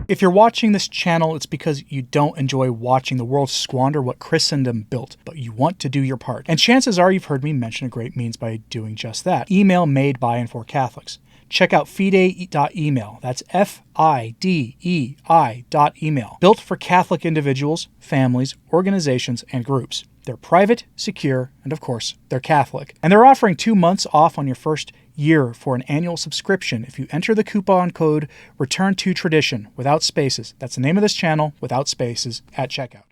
If you're watching this channel, it's because you don't enjoy watching the world squander what Christendom built, but you want to do your part. And chances are you've heard me mention a great means by doing just that. Email made by and for Catholics. Check out fidei.email. That's FIDEI.email. Built for Catholic individuals, families, organizations, and groups. They're private, secure, and of course, they're Catholic. And they're offering 2 months off on your first year for an annual subscription if you enter the coupon code Return to Tradition without spaces. That's the name of this channel, without spaces, at checkout.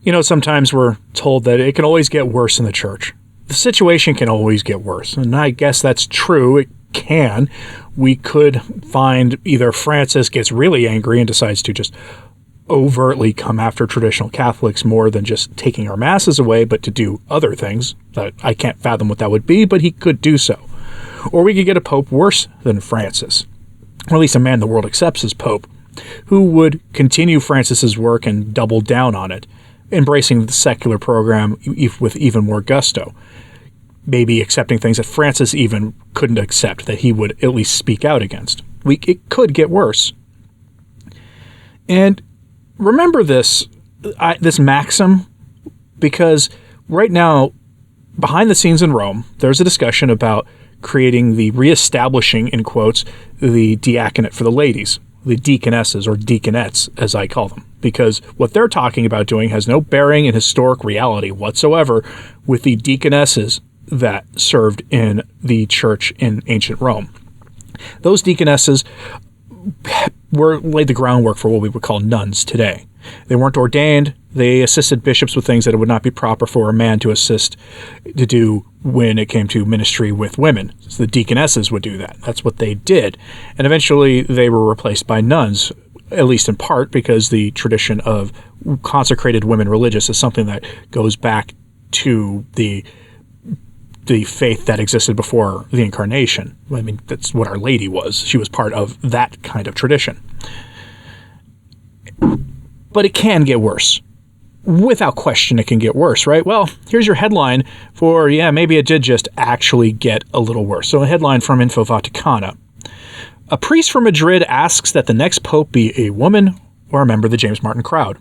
You know, sometimes we're told that it can always get worse in the church. The situation can always get worse, and I guess that's true. It can. We could find either Francis gets really angry and decides to just overtly come after traditional Catholics more than just taking our masses away, but to do other things that I can't fathom what that would be, but he could do so. Or we could get a pope worse than Francis, or at least a man the world accepts as pope, who would continue Francis's work and double down on it, embracing the secular program with even more gusto, maybe accepting things that Francis even couldn't accept, that he would at least speak out against. It could get worse. And remember this maxim, because right now, behind the scenes in Rome, there's a discussion about creating reestablishing, in quotes, the diaconate for the ladies, the deaconesses or deaconettes, as I call them, because what they're talking about doing has no bearing in historic reality whatsoever with the deaconesses that served in the church in ancient Rome. Those deaconesses laid the groundwork for what we would call nuns today. They weren't ordained. They assisted bishops with things that it would not be proper for a man to do when it came to ministry with women. So the deaconesses would do that. That's what they did. And eventually they were replaced by nuns, at least in part because the tradition of consecrated women religious is something that goes back to the faith that existed before the Incarnation. I mean, that's what Our Lady was. She was part of that kind of tradition. But it can get worse. Without question, it can get worse, right? Well, here's your headline for, maybe it did just actually get a little worse. So a headline from Info Vaticana. A priest from Madrid asks that the next pope be a woman or a member of the James Martin crowd.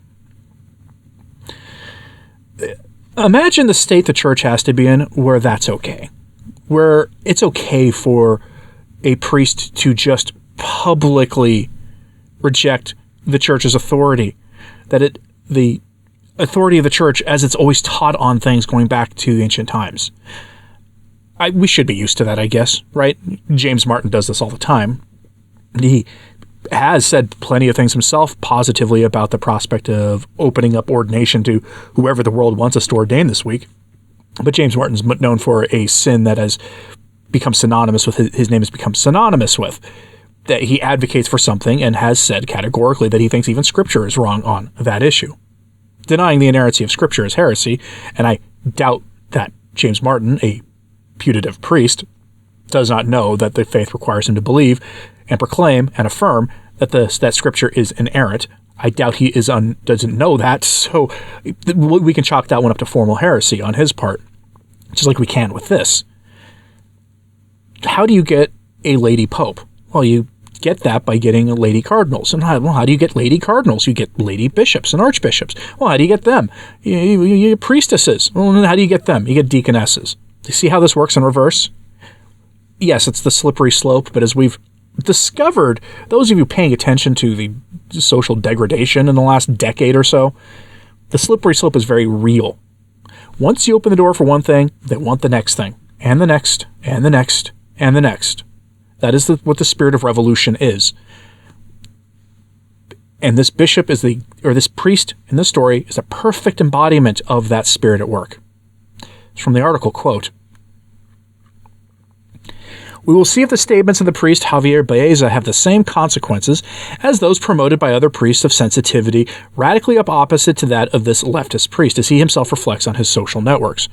Imagine the state the church has to be in where that's okay. Where it's okay for a priest to just publicly reject the church's authority. That the authority of the church as it's always taught on things going back to the ancient times. We should be used to that, I guess, right? James Martin does this all the time. He has said plenty of things himself positively about the prospect of opening up ordination to whoever the world wants us to ordain this week. But James Martin's known for a sin that has become synonymous with his name has become synonymous with. That he advocates for something and has said categorically that he thinks even Scripture is wrong on that issue. Denying the inerrancy of Scripture is heresy, and I doubt that James Martin, a putative priest, does not know that the faith requires him to believe and proclaim and affirm that Scripture is inerrant. I doubt he doesn't know that, so we can chalk that one up to formal heresy on his part, just like we can with this. How do you get a lady pope? Well, you get that by getting lady cardinals. And how do you get lady cardinals? You get lady bishops and archbishops. Well, how do you get them? You get priestesses. Well, how do you get them? You get deaconesses. Do you see how this works in reverse? Yes, it's the slippery slope, but as we've discovered, those of you paying attention to the social degradation in the last decade or so, the slippery slope is very real. Once you open the door for one thing, they want the next thing, and the next, and the next, and the next. That is what the spirit of revolution is. And this bishop this priest in this story is a perfect embodiment of that spirit at work. It's from the article, quote, "We will see if the statements of the priest Javier Baeza have the same consequences as those promoted by other priests of sensitivity radically opposite to that of this leftist priest, as he himself reflects on his social networks."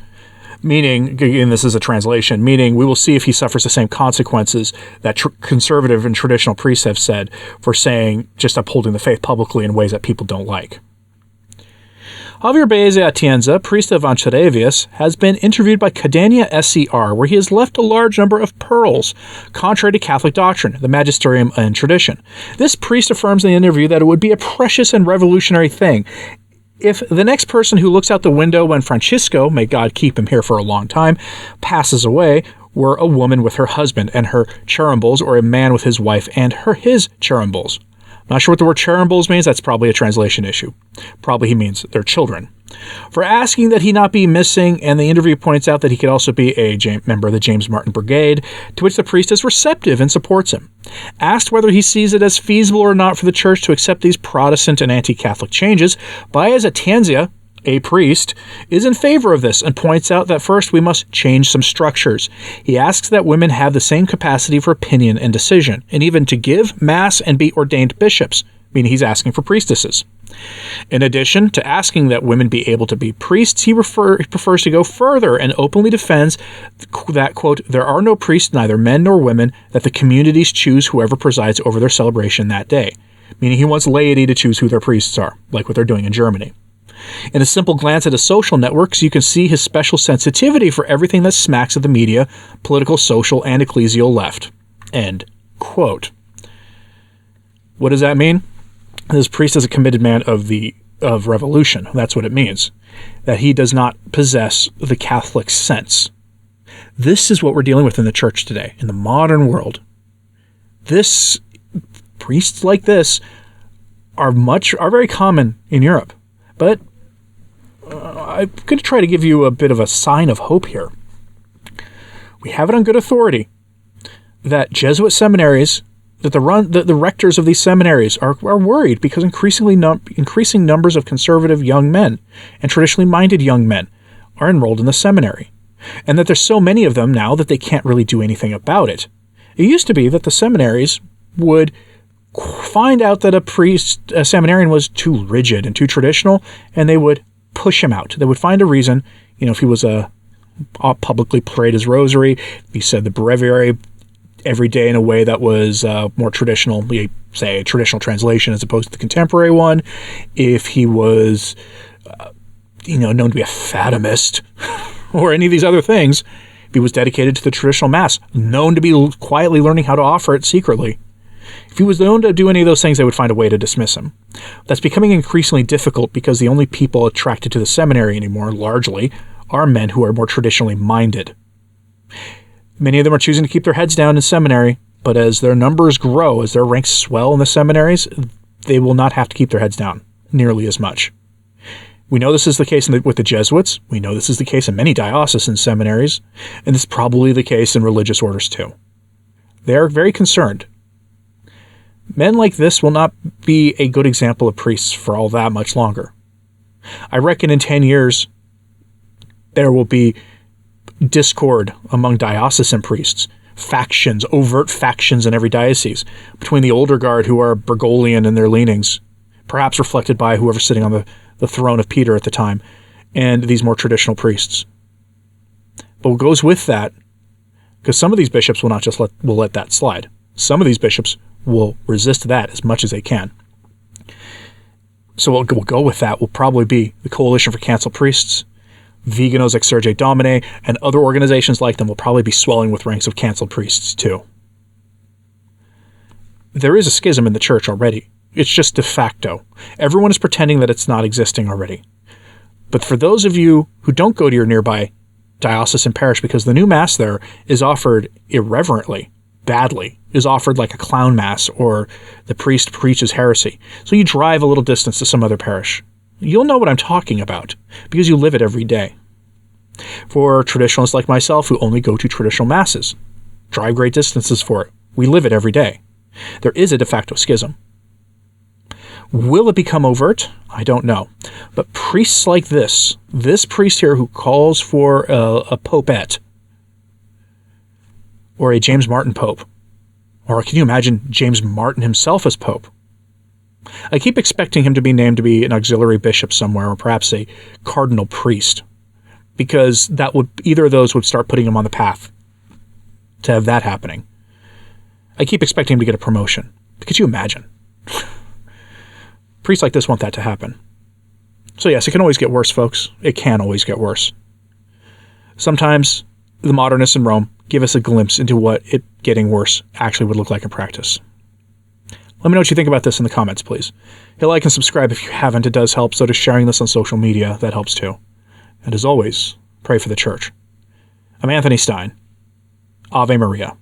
Meaning, and this is a translation, meaning we will see if he suffers the same consequences that conservative and traditional priests have said for saying, just upholding the faith publicly in ways that people don't like. Javier Baeza Atienza, priest of Ancharevias, has been interviewed by Cadena SCR, where he has left a large number of pearls, contrary to Catholic doctrine, the magisterium, and tradition. This priest affirms in the interview that it would be a precious and revolutionary thing if the next person who looks out the window when Francisco, may God keep him here for a long time, passes away, were a woman with her husband and her cherumbos, or a man with his wife and his cherumbos. Not sure what the word cherumbos means. That's probably a translation issue. Probably he means their children. For asking that he not be missing, and the interview points out that he could also be a member of the James Martin Brigade, to which the priest is receptive and supports him. Asked whether he sees it as feasible or not for the church to accept these Protestant and anti-Catholic changes, Baez Atienza, a priest, is in favor of this and points out that first we must change some structures. He asks that women have the same capacity for opinion and decision, and even to give mass and be ordained bishops, meaning he's asking for priestesses. In addition to asking that women be able to be priests, he prefers to go further and openly defends that, quote, there are no priests, neither men nor women, that the communities choose whoever presides over their celebration that day, meaning he wants laity to choose who their priests are, like what they're doing in Germany. In a simple glance at his social networks, you can see his special sensitivity for everything that smacks of the media, political, social, and ecclesial left. End quote. What does that mean? This priest is a committed man of revolution. That's what it means. That he does not possess the Catholic sense. This is what we're dealing with in the church today, in the modern world. Priests like this are very common in Europe. But I'm going to try to give you a bit of a sign of hope here. We have it on good authority that Jesuit seminaries, that the rectors of these seminaries are worried because increasing numbers of conservative young men and traditionally minded young men are enrolled in the seminary, and that there's so many of them now that they can't really do anything about it. It used to be that the seminaries would find out that a seminarian was too rigid and too traditional, and they would push him out. They would find a reason, if he was publicly prayed his rosary, if he said the breviary every day in a way that was more traditional, say a traditional translation as opposed to the contemporary one, if he was, known to be a Fatimist, or any of these other things, if he was dedicated to the traditional Mass, known to be quietly learning how to offer it secretly. If he was known to do any of those things, they would find a way to dismiss him. That's becoming increasingly difficult because the only people attracted to the seminary anymore, largely, are men who are more traditionally minded. Many of them are choosing to keep their heads down in seminary, but as their numbers grow, as their ranks swell in the seminaries, they will not have to keep their heads down nearly as much. We know this is the case with the Jesuits. We know this is the case in many diocesan seminaries, and it's probably the case in religious orders too. They are very concerned. Men like this will not be a good example of priests for all that much longer. I reckon in 10 years, there will be discord among diocesan priests, factions, overt factions in every diocese, between the older guard who are Bergoglian in their leanings, perhaps reflected by whoever's sitting on the throne of Peter at the time, and these more traditional priests. But what goes with that, because some of these bishops will not just will let that slide. Some of these bishops will resist that as much as they can. So what will go with that will probably be the Coalition for Cancelled Priests, Veganos Exsurge Domine, and other organizations like them will probably be swelling with ranks of canceled priests too. There is a schism in the church already. It's just de facto. Everyone is pretending that it's not existing already. But for those of you who don't go to your nearby diocesan parish because the new Mass there is offered irreverently, badly, is offered like a clown Mass, or the priest preaches heresy, so you drive a little distance to some other parish, you'll know what I'm talking about because you live it every day. For traditionalists like myself who only go to traditional Masses, drive great distances for it, we live it every day. There is a de facto schism. Will it become overt? I don't know. But priests like this priest here who calls for a popette, or a James Martin Pope, or can you imagine James Martin himself as Pope? I keep expecting him to be named to be an auxiliary bishop somewhere, or perhaps a cardinal priest, because either of those would start putting him on the path to have that happening. I keep expecting him to get a promotion. Could you imagine? Priests like this want that to happen. So yes, it can always get worse, folks. It can always get worse. Sometimes the modernists in Rome give us a glimpse into what it getting worse actually would look like in practice. Let me know what you think about this in the comments, please. Hit like and subscribe if you haven't. It does help. So does sharing this on social media. That helps too. And as always, pray for the church. I'm Anthony Stine. Ave Maria.